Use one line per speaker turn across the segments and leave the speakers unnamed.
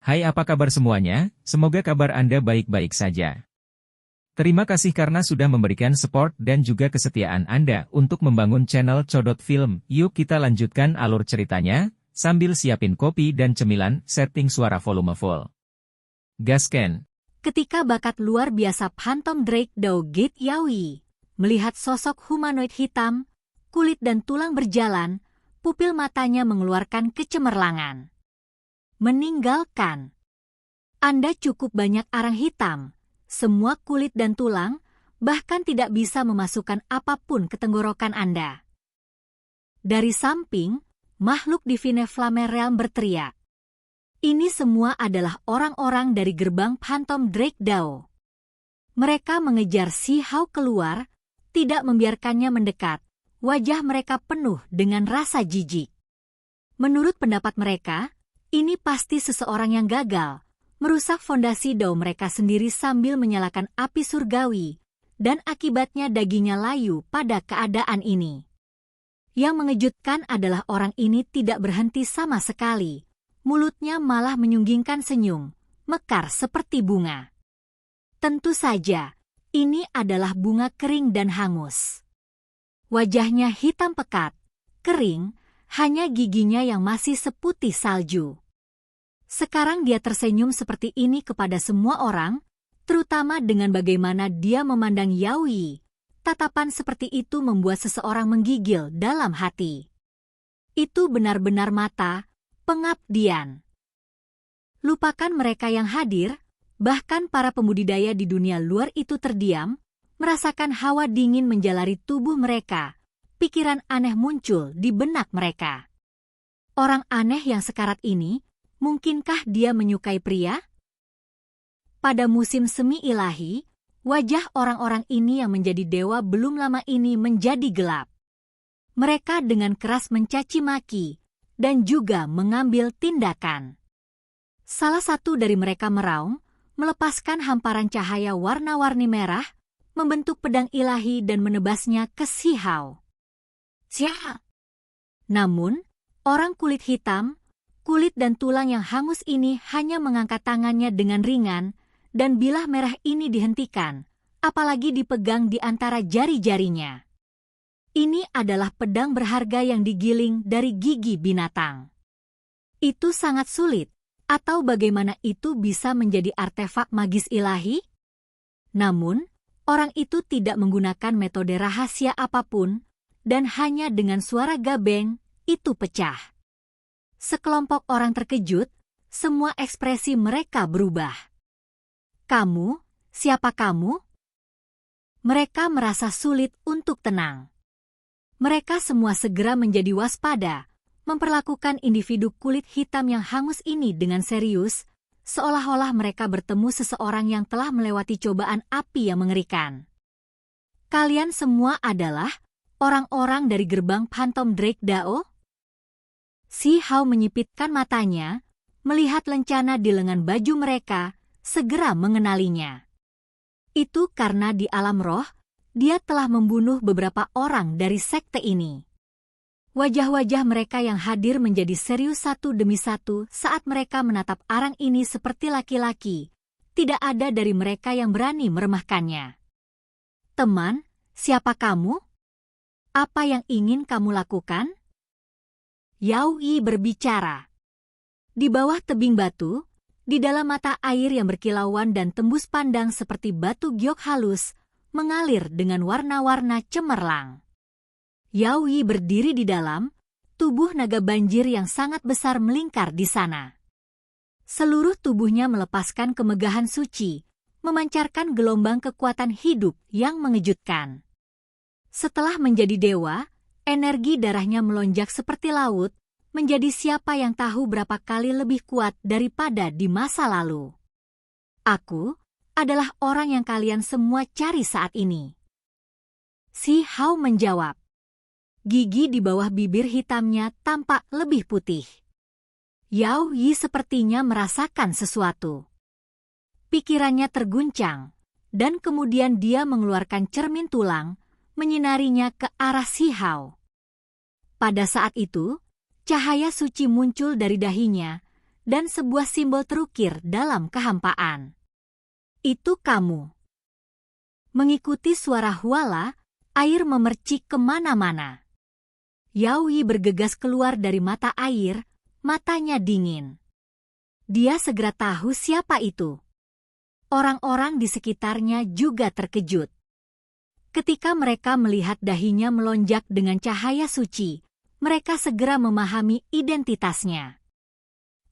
Hai, apa kabar semuanya? Semoga kabar Anda baik-baik saja. Terima kasih karena sudah memberikan support dan juga kesetiaan Anda untuk membangun channel Codot Film. Yuk kita lanjutkan alur ceritanya, sambil siapin kopi dan cemilan, setting suara volume full. Gasken.
Ketika bakat luar biasa Phantom Drake Dao Git Yaoi melihat sosok humanoid hitam, kulit dan tulang berjalan, pupil matanya mengeluarkan kecemerlangan. Meninggalkan. Anda cukup banyak arang hitam, semua kulit dan tulang, bahkan tidak bisa memasukkan apapun ke tenggorokan Anda. Dari samping, makhluk Divine Flame Realm berteriak. Ini semua adalah orang-orang dari gerbang Phantom Drake Dao. Mereka mengejar Si Hao keluar, tidak membiarkannya mendekat. Wajah mereka penuh dengan rasa jijik. Menurut pendapat mereka, ini pasti seseorang yang gagal, merusak fondasi Dao mereka sendiri sambil menyalakan api surgawi, dan akibatnya dagingnya layu pada keadaan ini. Yang mengejutkan adalah orang ini tidak berhenti sama sekali. Mulutnya malah menyunggingkan senyum, mekar seperti bunga. Tentu saja, ini adalah bunga kering dan hangus. Wajahnya hitam pekat, kering, hanya giginya yang masih seputih salju. Sekarang dia tersenyum seperti ini kepada semua orang, terutama dengan bagaimana dia memandang Yaoi. Tatapan seperti itu membuat seseorang menggigil dalam hati. Itu benar-benar mata pengabdian. Lupakan mereka yang hadir, bahkan para pembudidaya di dunia luar itu terdiam, merasakan hawa dingin menjalari tubuh mereka. Pikiran aneh muncul di benak mereka. Orang aneh yang sekarat ini, mungkinkah dia menyukai pria? Pada musim semi ilahi, wajah orang-orang ini yang menjadi dewa belum lama ini menjadi gelap. Mereka dengan keras mencaci maki, dan juga mengambil tindakan. Salah satu dari mereka meraung, melepaskan hamparan cahaya warna-warni merah, membentuk pedang ilahi dan menebasnya ke Si Hao. Sia! Namun, orang kulit hitam, kulit dan tulang yang hangus ini hanya mengangkat tangannya dengan ringan, dan bilah merah ini dihentikan, apalagi dipegang di antara jari-jarinya. Ini adalah pedang berharga yang digiling dari gigi binatang. Itu sangat sulit, atau bagaimana itu bisa menjadi artefak magis ilahi? Namun, orang itu tidak menggunakan metode rahasia apapun, dan hanya dengan suara gabeng, itu pecah. Sekelompok orang terkejut, semua ekspresi mereka berubah. Kamu, siapa kamu? Mereka merasa sulit untuk tenang. Mereka semua segera menjadi waspada, memperlakukan individu kulit hitam yang hangus ini dengan serius, seolah-olah mereka bertemu seseorang yang telah melewati cobaan api yang mengerikan. Kalian semua adalah orang-orang dari gerbang Phantom Drake Dao? Si Hao menyipitkan matanya, melihat lencana di lengan baju mereka, segera mengenalinya. Itu karena di alam roh, dia telah membunuh beberapa orang dari sekte ini. Wajah-wajah mereka yang hadir menjadi serius satu demi satu saat mereka menatap arang ini seperti laki-laki. Tidak ada dari mereka yang berani meremehkannya. Teman, siapa kamu? Apa yang ingin kamu lakukan? Yaoi berbicara. Di bawah tebing batu, di dalam mata air yang berkilauan dan tembus pandang seperti batu giok halus, mengalir dengan warna-warna cemerlang. Yaoi berdiri di dalam, tubuh naga banjir yang sangat besar melingkar di sana. Seluruh tubuhnya melepaskan kemegahan suci, memancarkan gelombang kekuatan hidup yang mengejutkan. Setelah menjadi dewa, energi darahnya melonjak seperti laut, menjadi siapa yang tahu berapa kali lebih kuat daripada di masa lalu. Aku adalah orang yang kalian semua cari saat ini. Si Hao menjawab. Gigi di bawah bibir hitamnya tampak lebih putih. Yaoi sepertinya merasakan sesuatu. Pikirannya terguncang, dan kemudian dia mengeluarkan cermin tulang, menyinarinya ke arah Si Hao. Pada saat itu, cahaya suci muncul dari dahinya, dan sebuah simbol terukir dalam kehampaan. Itu kamu. Mengikuti suara Huala, air memercik kemana-mana. Yaoi bergegas keluar dari mata air, matanya dingin. Dia segera tahu siapa itu. Orang-orang di sekitarnya juga terkejut. Ketika mereka melihat dahinya melonjak dengan cahaya suci, mereka segera memahami identitasnya.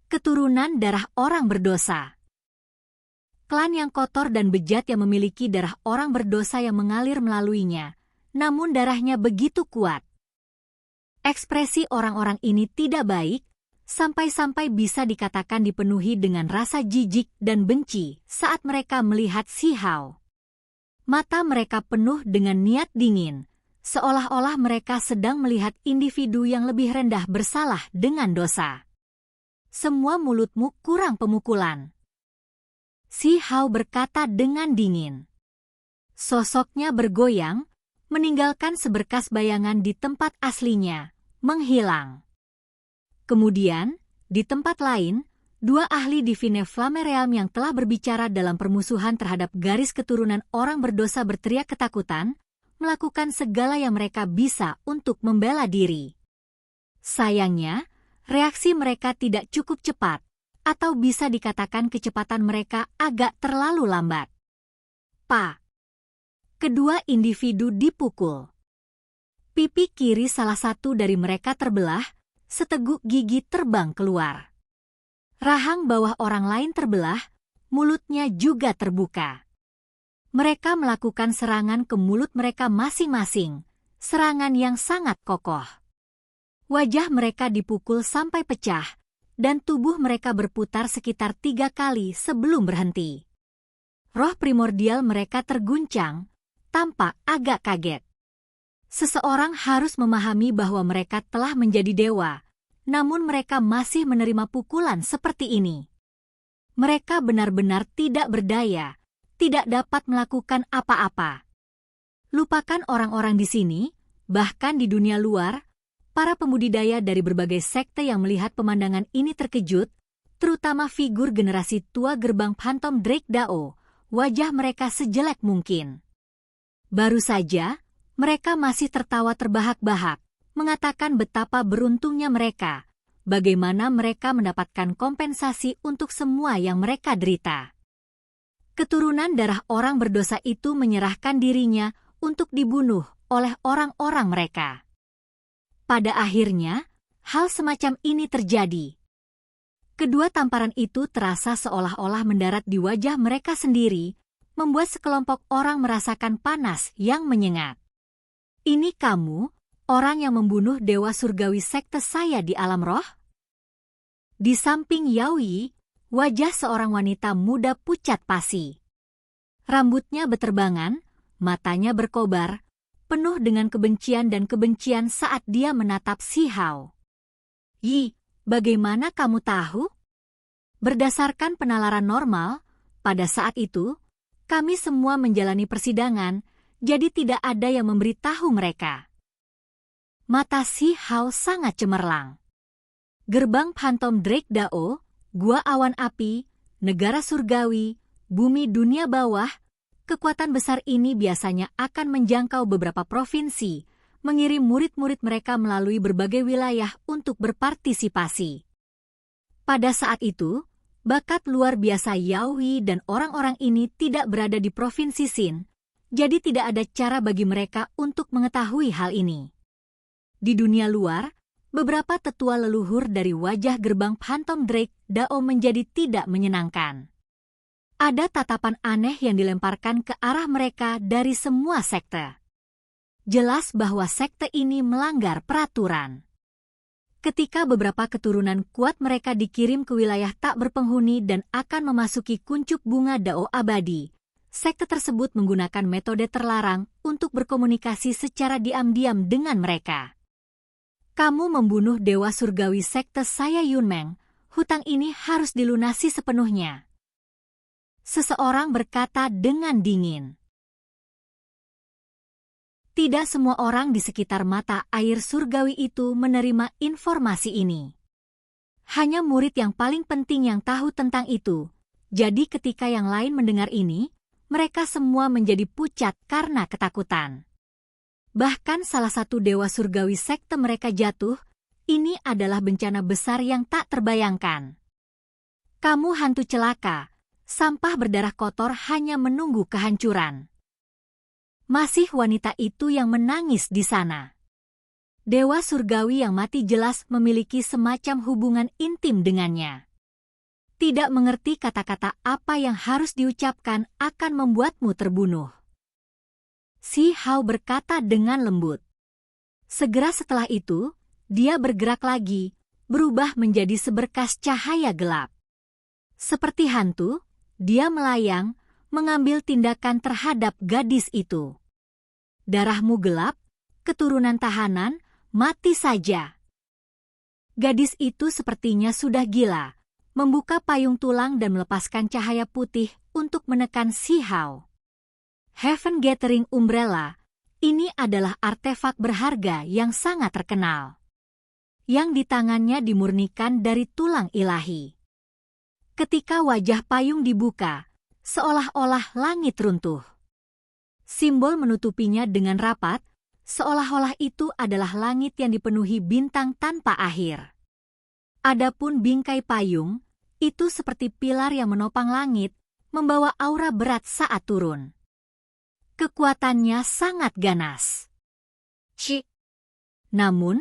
Keturunan darah orang berdosa. Klan yang kotor dan bejat yang memiliki darah orang berdosa yang mengalir melaluinya, namun darahnya begitu kuat. Ekspresi orang-orang ini tidak baik, sampai-sampai bisa dikatakan dipenuhi dengan rasa jijik dan benci saat mereka melihat Si Hao. Mata mereka penuh dengan niat dingin, seolah-olah mereka sedang melihat individu yang lebih rendah bersalah dengan dosa. Semua mulutmu kurang pemukulan. Si Hao berkata dengan dingin. Sosoknya bergoyang, meninggalkan seberkas bayangan di tempat aslinya, menghilang. Kemudian, di tempat lain, dua ahli Divine Flamme Realm yang telah berbicara dalam permusuhan terhadap garis keturunan orang berdosa berteriak ketakutan, melakukan segala yang mereka bisa untuk membela diri. Sayangnya, reaksi mereka tidak cukup cepat, atau bisa dikatakan kecepatan mereka agak terlalu lambat. Kedua individu dipukul. Pipi kiri salah satu dari mereka terbelah, seteguk gigi terbang keluar. Rahang bawah orang lain terbelah, mulutnya juga terbuka. Mereka melakukan serangan ke mulut mereka masing-masing, serangan yang sangat kokoh. Wajah mereka dipukul sampai pecah, dan tubuh mereka berputar sekitar 3 kali sebelum berhenti. Roh primordial mereka terguncang, tampak agak kaget. Seseorang harus memahami bahwa mereka telah menjadi dewa, namun mereka masih menerima pukulan seperti ini. Mereka benar-benar tidak berdaya, tidak dapat melakukan apa-apa. Lupakan orang-orang di sini, bahkan di dunia luar, para pembudidaya dari berbagai sekte yang melihat pemandangan ini terkejut, terutama figur generasi tua gerbang Phantom Drake Dao, wajah mereka sejelek mungkin. Baru saja, mereka masih tertawa terbahak-bahak, mengatakan betapa beruntungnya mereka, bagaimana mereka mendapatkan kompensasi untuk semua yang mereka derita. Keturunan darah orang berdosa itu menyerahkan dirinya untuk dibunuh oleh orang-orang mereka. Pada akhirnya, hal semacam ini terjadi. Kedua tamparan itu terasa seolah-olah mendarat di wajah mereka sendiri, membuat sekelompok orang merasakan panas yang menyengat. Ini kamu, orang yang membunuh dewa surgawi sekte saya di alam roh? Di samping Yaoi, wajah seorang wanita muda pucat pasi. Rambutnya beterbangan, matanya berkobar, penuh dengan kebencian dan kebencian saat dia menatap Si Hao. Yi, bagaimana kamu tahu? Berdasarkan penalaran normal, pada saat itu, kami semua menjalani persidangan, jadi tidak ada yang memberitahu mereka. Mata Si Hao sangat cemerlang. Gerbang Phantom Drake Dao, Gua Awan Api, Negara Surgawi, Bumi Dunia Bawah, kekuatan besar ini biasanya akan menjangkau beberapa provinsi, mengirim murid-murid mereka melalui berbagai wilayah untuk berpartisipasi. Pada saat itu, bakat luar biasa Yaoi dan orang-orang ini tidak berada di Provinsi Xin, jadi tidak ada cara bagi mereka untuk mengetahui hal ini. Di dunia luar, beberapa tetua leluhur dari wajah gerbang Phantom Drake Dao menjadi tidak menyenangkan. Ada tatapan aneh yang dilemparkan ke arah mereka dari semua sekte. Jelas bahwa sekte ini melanggar peraturan. Ketika beberapa keturunan kuat mereka dikirim ke wilayah tak berpenghuni dan akan memasuki kuncup bunga Dao abadi, sekte tersebut menggunakan metode terlarang untuk berkomunikasi secara diam-diam dengan mereka. Kamu membunuh dewa surgawi sekte saya Yunmeng, hutang ini harus dilunasi sepenuhnya. Seseorang berkata dengan dingin. Tidak semua orang di sekitar mata air surgawi itu menerima informasi ini. Hanya murid yang paling penting yang tahu tentang itu. Jadi ketika yang lain mendengar ini, mereka semua menjadi pucat karena ketakutan. Bahkan salah satu dewa surgawi sekte mereka jatuh, ini adalah bencana besar yang tak terbayangkan. Kamu hantu celaka, sampah berdarah kotor hanya menunggu kehancuran. Masih wanita itu yang menangis di sana. Dewa surgawi yang mati jelas memiliki semacam hubungan intim dengannya. Tidak mengerti kata-kata apa yang harus diucapkan akan membuatmu terbunuh. Si Hao berkata dengan lembut. Segera setelah itu, dia bergerak lagi, berubah menjadi seberkas cahaya gelap. Seperti hantu, dia melayang, mengambil tindakan terhadap gadis itu. Darahmu gelap, keturunan tahanan, mati saja. Gadis itu sepertinya sudah gila. Membuka payung tulang dan melepaskan cahaya putih untuk menekan si Hao. Heaven Gathering Umbrella, ini adalah artefak berharga yang sangat terkenal. Yang di tangannya dimurnikan dari tulang ilahi. Ketika wajah payung dibuka, seolah-olah langit runtuh. Simbol menutupinya dengan rapat, seolah-olah itu adalah langit yang dipenuhi bintang tanpa akhir. Adapun bingkai payung, itu seperti pilar yang menopang langit, membawa aura berat saat turun. Kekuatannya sangat ganas. Namun,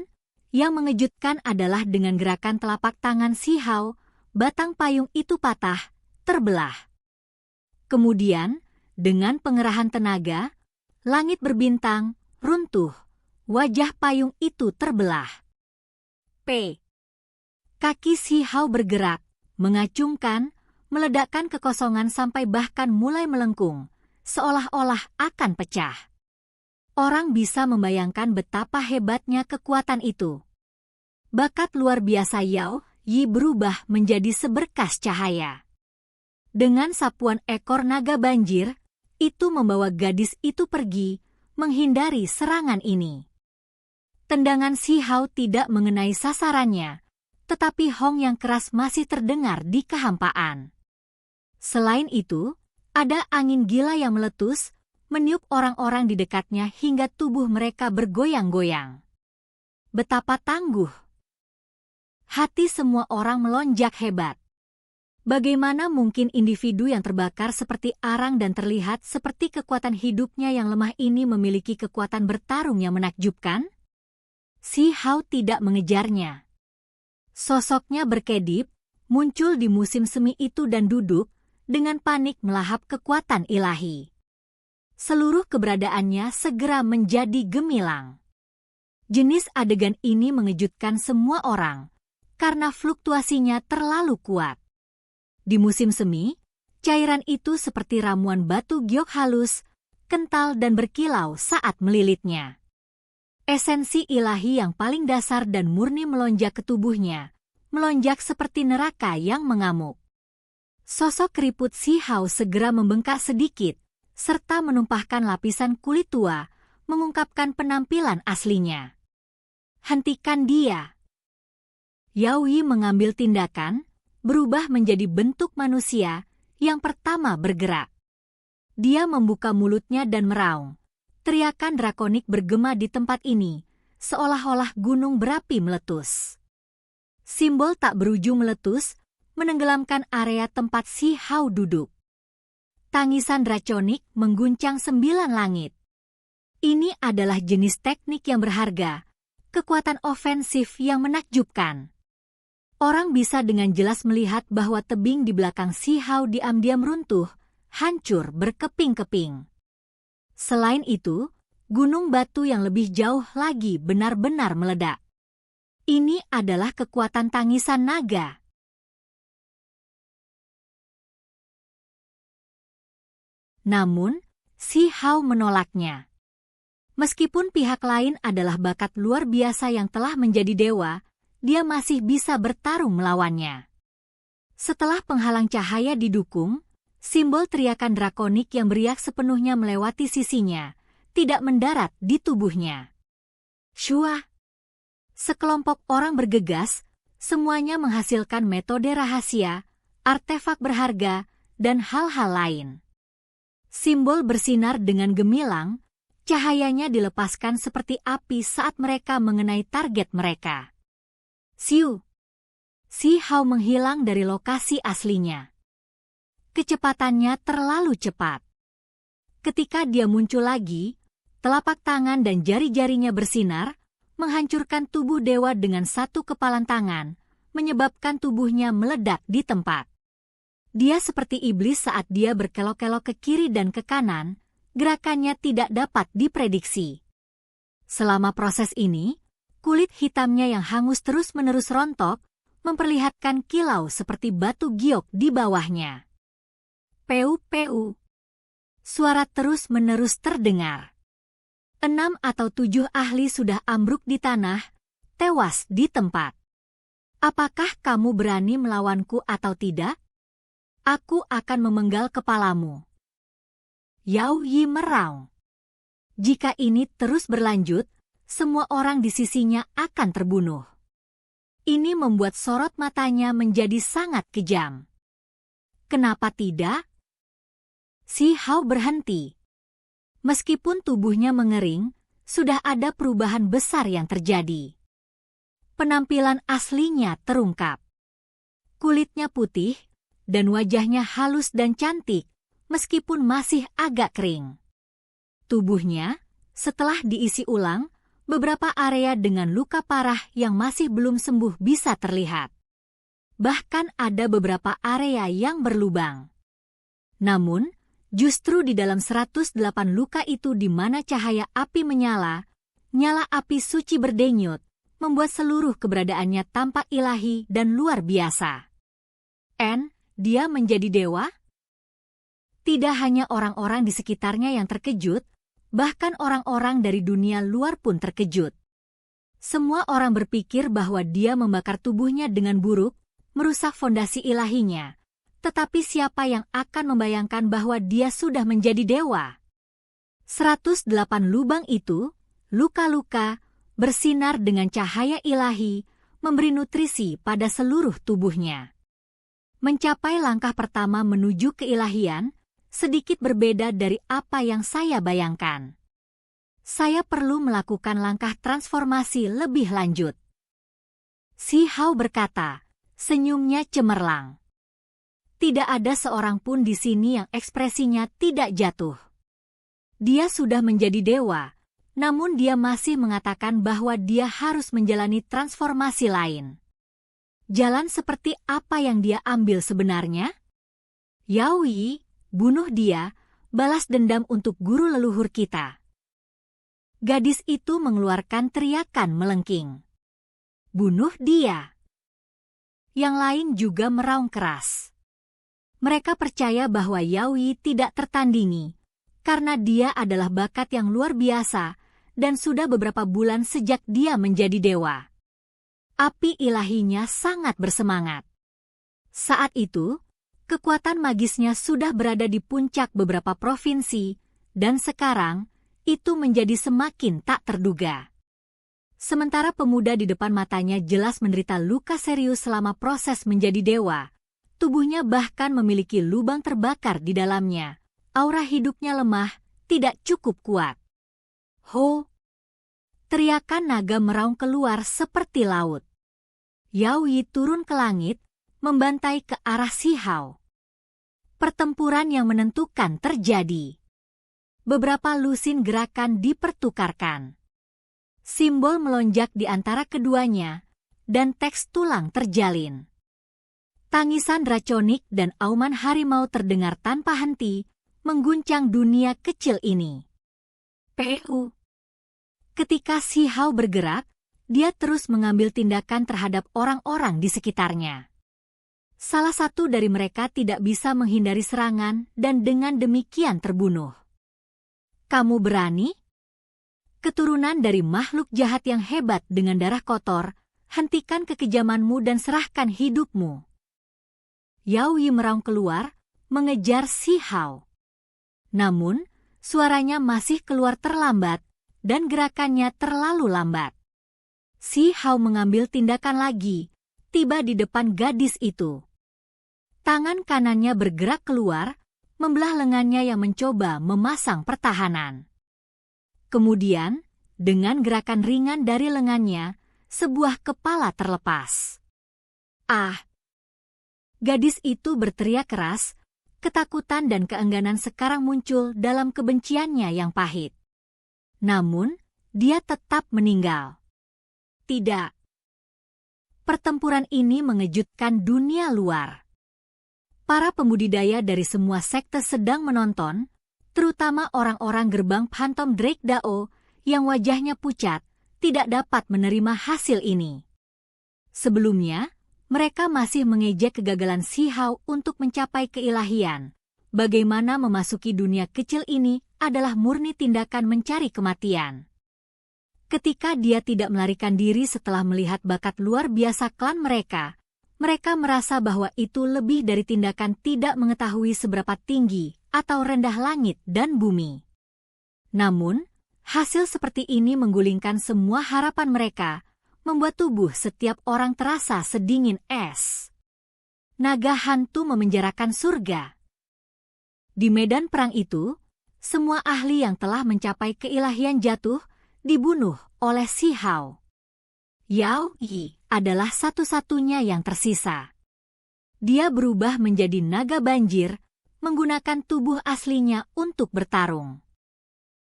yang mengejutkan adalah dengan gerakan telapak tangan si Hao, batang payung itu patah, terbelah. Kemudian, dengan pengerahan tenaga, langit berbintang, runtuh, wajah payung itu terbelah. Kaki si Hao bergerak, mengacungkan, meledakkan kekosongan sampai bahkan mulai melengkung, seolah-olah akan pecah. Orang bisa membayangkan betapa hebatnya kekuatan itu. Bakat luar biasa Yao Yi berubah menjadi seberkas cahaya. Dengan sapuan ekor naga banjir, itu membawa gadis itu pergi, menghindari serangan ini. Tendangan si Hao tidak mengenai sasarannya, tetapi hong yang keras masih terdengar di kehampaan. Selain itu, ada angin gila yang meletus, meniup orang-orang di dekatnya hingga tubuh mereka bergoyang-goyang. Betapa tangguh! Hati semua orang melonjak hebat. Bagaimana mungkin individu yang terbakar seperti arang dan terlihat seperti kekuatan hidupnya yang lemah ini memiliki kekuatan bertarung yang menakjubkan? Si Hao tidak mengejarnya. Sosoknya berkedip, muncul di musim semi itu dan duduk, dengan panik melahap kekuatan ilahi. Seluruh keberadaannya segera menjadi gemilang. Jenis adegan ini mengejutkan semua orang, karena fluktuasinya terlalu kuat. Di musim semi, cairan itu seperti ramuan batu giok halus, kental dan berkilau saat melilitnya. Esensi ilahi yang paling dasar dan murni melonjak ke tubuhnya, melonjak seperti neraka yang mengamuk. Sosok keriput si Hao segera membengkak sedikit, serta menumpahkan lapisan kulit tua, mengungkapkan penampilan aslinya. Hentikan dia! Yao Yi mengambil tindakan, berubah menjadi bentuk manusia yang pertama bergerak. Dia membuka mulutnya dan meraung. Teriakan drakonik bergema di tempat ini, seolah-olah gunung berapi meletus. Simbol tak berujung meletus, menenggelamkan area tempat si Hao duduk. Tangisan draconik mengguncang 9 langit. Ini adalah jenis teknik yang berharga, kekuatan ofensif yang menakjubkan. Orang bisa dengan jelas melihat bahwa tebing di belakang si Hao diam-diam runtuh, hancur berkeping-keping. Selain itu, gunung batu yang lebih jauh lagi benar-benar meledak. Ini adalah kekuatan tangisan naga. Namun, si Hao menolaknya. Meskipun pihak lain adalah bakat luar biasa yang telah menjadi dewa, dia masih bisa bertarung melawannya. Setelah penghalang cahaya didukung, simbol teriakan drakonik yang beriak sepenuhnya melewati sisinya, tidak mendarat di tubuhnya. Shua! Sekelompok orang bergegas, Semuanya menghasilkan metode rahasia, artefak berharga, dan hal-hal lain. Simbol bersinar dengan gemilang, cahayanya dilepaskan seperti api saat mereka mengenai target mereka. Siu! Si Hao menghilang dari lokasi aslinya. Kecepatannya terlalu cepat. Ketika dia muncul lagi, telapak tangan dan jari-jarinya bersinar, menghancurkan tubuh dewa dengan satu kepalan tangan, menyebabkan tubuhnya meledak di tempat. Dia seperti iblis saat dia berkelok-kelok ke kiri dan ke kanan, gerakannya tidak dapat diprediksi. Selama proses ini, kulit hitamnya yang hangus terus-menerus rontok, memperlihatkan kilau seperti batu giok di bawahnya. Peu-peu. Suara terus-menerus terdengar. 6 atau 7 ahli sudah ambruk di tanah, tewas di tempat. Apakah kamu berani melawanku atau tidak? Aku akan memenggal kepalamu. Yao Yi meraung. Jika ini terus berlanjut, semua orang di sisinya akan terbunuh. Ini membuat sorot matanya menjadi sangat kejam. Kenapa tidak? Si Hao berhenti. Meskipun tubuhnya mengering, sudah ada perubahan besar yang terjadi. Penampilan aslinya terungkap. Kulitnya putih, dan wajahnya halus dan cantik, meskipun masih agak kering. Tubuhnya, setelah diisi ulang, beberapa area dengan luka parah yang masih belum sembuh bisa terlihat. Bahkan ada beberapa area yang berlubang. Namun, justru di dalam 108 luka itu di mana cahaya api menyala, nyala api suci berdenyut, membuat seluruh keberadaannya tampak ilahi dan luar biasa. Dia menjadi dewa? Tidak hanya orang-orang di sekitarnya yang terkejut, bahkan orang-orang dari dunia luar pun terkejut. Semua orang berpikir bahwa dia membakar tubuhnya dengan buruk, merusak fondasi ilahinya. Tetapi siapa yang akan membayangkan bahwa dia sudah menjadi dewa? 108 lubang itu, luka-luka, bersinar dengan cahaya ilahi, memberi nutrisi pada seluruh tubuhnya. Mencapai langkah pertama menuju keilahian, sedikit berbeda dari apa yang saya bayangkan. Saya perlu melakukan langkah transformasi lebih lanjut. Si Hao berkata, senyumnya cemerlang. Tidak ada seorang pun di sini yang ekspresinya tidak jatuh. Dia sudah menjadi dewa, namun dia masih mengatakan bahwa dia harus menjalani transformasi lain. Jalan seperti apa yang dia ambil sebenarnya? Yao Yi, bunuh dia, balas dendam untuk guru leluhur kita. Gadis itu mengeluarkan teriakan melengking. Bunuh dia. Yang lain juga meraung keras. Mereka percaya bahwa Yao Yi tidak tertandingi, karena dia adalah bakat yang luar biasa dan sudah beberapa bulan sejak dia menjadi dewa. Api ilahinya sangat bersemangat. Saat itu, kekuatan magisnya sudah berada di puncak beberapa provinsi, dan sekarang, itu menjadi semakin tak terduga. Sementara pemuda di depan matanya jelas menderita luka serius selama proses menjadi dewa, tubuhnya bahkan memiliki lubang terbakar di dalamnya, aura hidupnya lemah, tidak cukup kuat. Ho! Teriakan naga meraung keluar seperti laut. Yao Yi turun ke langit, membantai ke arah Si Hao. Pertempuran yang menentukan terjadi. Beberapa lusin gerakan dipertukarkan. Simbol melonjak di antara keduanya, dan teks tulang terjalin. Tangisan draconik dan auman harimau terdengar tanpa henti, mengguncang dunia kecil ini. Peu. Ketika Si Hao bergerak, dia terus mengambil tindakan terhadap orang-orang di sekitarnya. Salah satu dari mereka tidak bisa menghindari serangan dan dengan demikian terbunuh. Kamu berani? Keturunan dari makhluk jahat yang hebat dengan darah kotor, hentikan kekejamanmu dan serahkan hidupmu. Yao Yi meraung keluar, mengejar Si Hao. Namun, suaranya masih keluar terlambat, dan gerakannya terlalu lambat. Si Hao mengambil tindakan lagi, tiba di depan gadis itu. Tangan kanannya bergerak keluar, membelah lengannya yang mencoba memasang pertahanan. Kemudian, dengan gerakan ringan dari lengannya, sebuah kepala terlepas. Ah! Gadis itu berteriak keras, ketakutan dan keengganan sekarang muncul dalam kebenciannya yang pahit. Namun, dia tetap meninggal. Tidak. Pertempuran ini mengejutkan dunia luar. Para pembudidaya dari semua sekte sedang menonton, terutama orang-orang gerbang Phantom Drake Dao yang wajahnya pucat, tidak dapat menerima hasil ini. Sebelumnya, mereka masih mengejek kegagalan Si Hao untuk mencapai keilahian. Bagaimana memasuki dunia kecil ini adalah murni tindakan mencari kematian. Ketika dia tidak melarikan diri setelah melihat bakat luar biasa klan mereka merasa bahwa itu lebih dari tindakan tidak mengetahui seberapa tinggi atau rendah langit dan bumi. Namun, hasil seperti ini menggulingkan semua harapan mereka, membuat tubuh setiap orang terasa sedingin es. Naga hantu memenjarakan surga. Di medan perang itu, semua ahli yang telah mencapai keilahian jatuh, dibunuh oleh Si Hao. Yao Yi adalah satu-satunya yang tersisa. Dia berubah menjadi naga banjir, menggunakan tubuh aslinya untuk bertarung.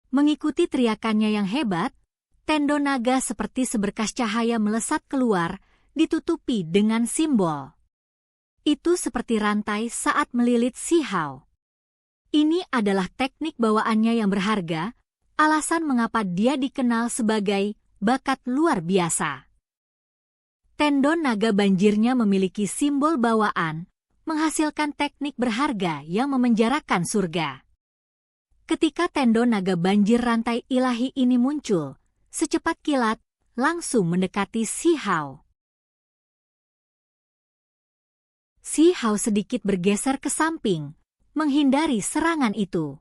Mengikuti teriakannya yang hebat, tendo naga seperti seberkas cahaya melesat keluar, ditutupi dengan simbol. Itu seperti rantai saat melilit Si Hao. Ini adalah teknik bawaannya yang berharga, alasan mengapa dia dikenal sebagai bakat luar biasa. Tendon naga banjirnya memiliki simbol bawaan, menghasilkan teknik berharga yang memenjarakan surga. Ketika tendon naga banjir rantai ilahi ini muncul, secepat kilat, langsung mendekati Si Hao. Si Hao sedikit bergeser ke samping, menghindari serangan itu.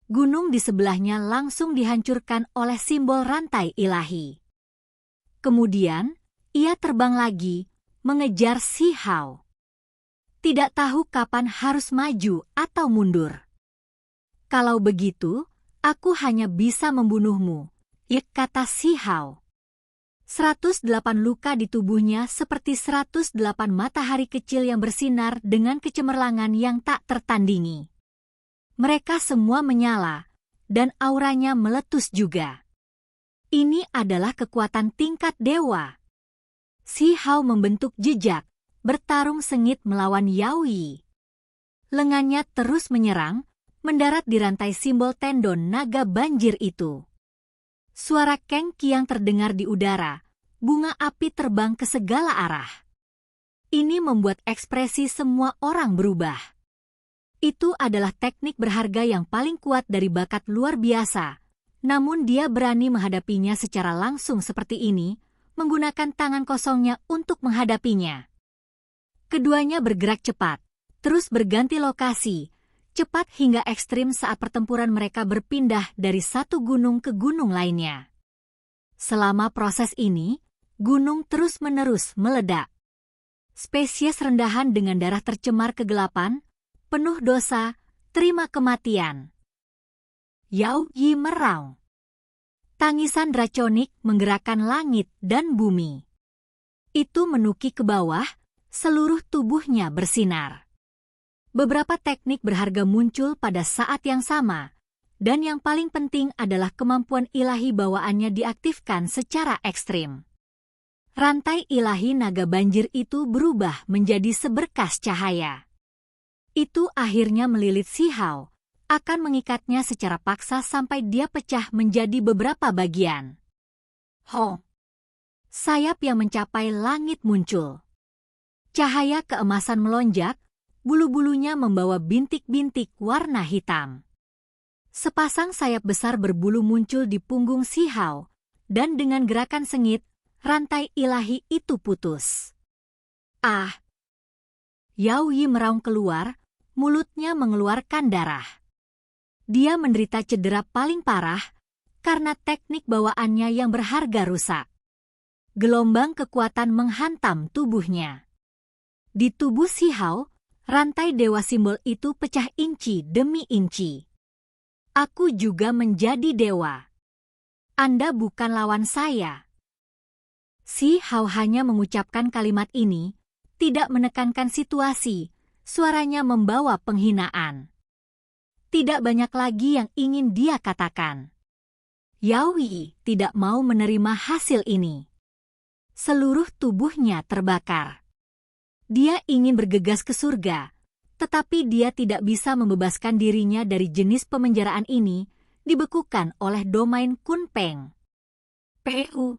Gunung di sebelahnya langsung dihancurkan oleh simbol rantai ilahi. Kemudian, ia terbang lagi, mengejar Si Hao. Tidak tahu kapan harus maju atau mundur. Kalau begitu, aku hanya bisa membunuhmu, kata Si Hao. 108 luka di tubuhnya seperti 108 matahari kecil yang bersinar dengan kecemerlangan yang tak tertandingi. Mereka semua menyala, dan auranya meletus juga. Ini adalah kekuatan tingkat dewa. Si Hao membentuk jejak, bertarung sengit melawan Yao Yi. Lengannya terus menyerang, mendarat di rantai simbol tendon naga banjir itu. Suara keng kiang terdengar di udara, bunga api terbang ke segala arah. Ini membuat ekspresi semua orang berubah. Itu adalah teknik berharga yang paling kuat dari bakat luar biasa, namun dia berani menghadapinya secara langsung seperti ini, menggunakan tangan kosongnya untuk menghadapinya. Keduanya bergerak cepat, terus berganti lokasi, cepat hingga ekstrim saat pertempuran mereka berpindah dari satu gunung ke gunung lainnya. Selama proses ini, gunung terus-menerus meledak. Spesies rendahan dengan darah tercemar kegelapan, penuh dosa, terima kematian. Yao Yi meraung. Tangisan draconik menggerakkan langit dan bumi. Itu menukik ke bawah, seluruh tubuhnya bersinar. Beberapa teknik berharga muncul pada saat yang sama, dan yang paling penting adalah kemampuan ilahi bawaannya diaktifkan secara ekstrim. Rantai ilahi naga banjir itu berubah menjadi seberkas cahaya. Itu akhirnya melilit Si Hao, akan mengikatnya secara paksa sampai dia pecah menjadi beberapa bagian. Ho! Sayap yang mencapai langit muncul. Cahaya keemasan melonjak, bulu-bulunya membawa bintik-bintik warna hitam. Sepasang sayap besar berbulu muncul di punggung Si Hao, dan dengan gerakan sengit, rantai ilahi itu putus. Ah! Yao Yi meraung keluar, mulutnya mengeluarkan darah. Dia menderita cedera paling parah karena teknik bawaannya yang berharga rusak. Gelombang kekuatan menghantam tubuhnya. Di tubuh Si Hao, rantai dewa simbol itu pecah inci demi inci. Aku juga menjadi dewa. Anda bukan lawan saya. Si Hao hanya mengucapkan kalimat ini, tidak menekankan situasi, suaranya membawa penghinaan. Tidak banyak lagi yang ingin dia katakan. Yaoi tidak mau menerima hasil ini. Seluruh tubuhnya terbakar. Dia ingin bergegas ke surga, tetapi dia tidak bisa membebaskan dirinya dari jenis pemenjaraan ini, dibekukan oleh domain Kunpeng. PU.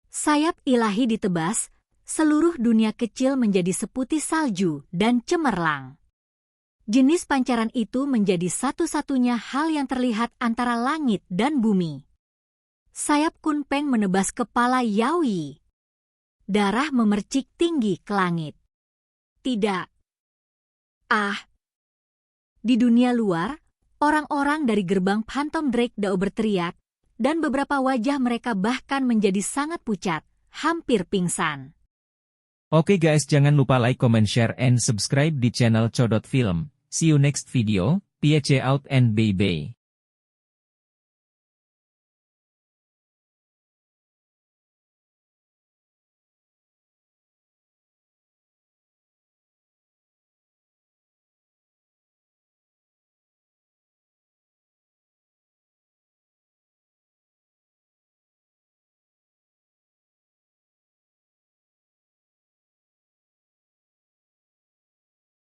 Sayap ilahi ditebas, seluruh dunia kecil menjadi seputih salju dan cemerlang. Jenis pancaran itu menjadi satu-satunya hal yang terlihat antara langit dan bumi. Sayap Kunpeng menebas kepala Yaoi. Darah memercik tinggi ke langit. Tidak. Di dunia luar, orang-orang dari gerbang Phantom Drake Dao berteriak, dan beberapa wajah mereka bahkan menjadi sangat pucat, hampir pingsan.
Oke guys, jangan lupa like, comment, share, and subscribe di channel Codot Film. See you next video, peace out and bye-bye.